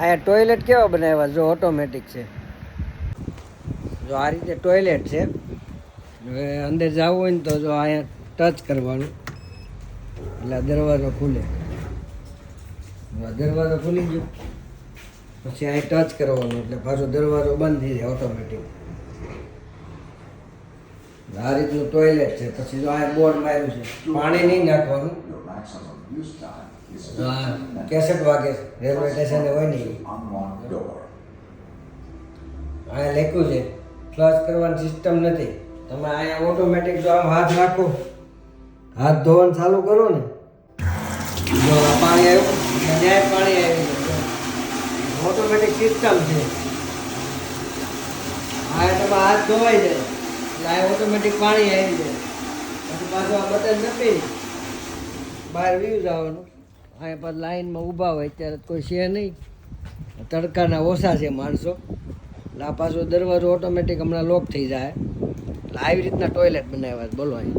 આ ટોયલેટ કેવા બનાવ્યા જો ઓટોમેટિક છે. જો આ રીતે ટોયલેટ છે. હવે અંદર જવું હોય ને તો જો અહીંયા ટચ કરવાનું એટલે દરવાજો ખુલે. દરવાજો ખુલી ગયો પછી અહીં ટચ કરવાનું એટલે પાછો દરવાજો બંધ થઈ જાય ઓટોમેટિક. આ રીતનું ટોયલેટ છે. પછી જો આ બોર્ડ માર્યું છે પાણી નહીં નાખવાનું. કેસેટ વાગે રેલવે સ્ટેશને હોય ને અહીંયા લખ્યું છે ફ્લશ કરવાની સિસ્ટમ નથી. તમે અહીંયા ઓટોમેટિક જો આમ હાથ રાખો હાથ ધોવાનું ચાલુ કરો ને જો પાણી આવ્યું ડાયરેક્ટ પાણી આવી ઓટોમેટિક સિસ્ટમ છે. આ તમે હાથ ધોવાઈ જાય એટલે આ ઓટોમેટિક પાણી આવી જાય. પછી પાછું આ બટન દબાવી બહાર વ્યૂ જવાનું. અહીંયા પાછું લાઈનમાં ઊભા હોય ત્યારે કોઈ છે નહીં, તડકાના ઓછા છે માણસો એટલે આ પાછો દરવાજો ઓટોમેટિક હમણાં લોક થઈ જાય. એટલે આવી રીતના ટોયલેટ બનાવ્યા બોલો અહીં.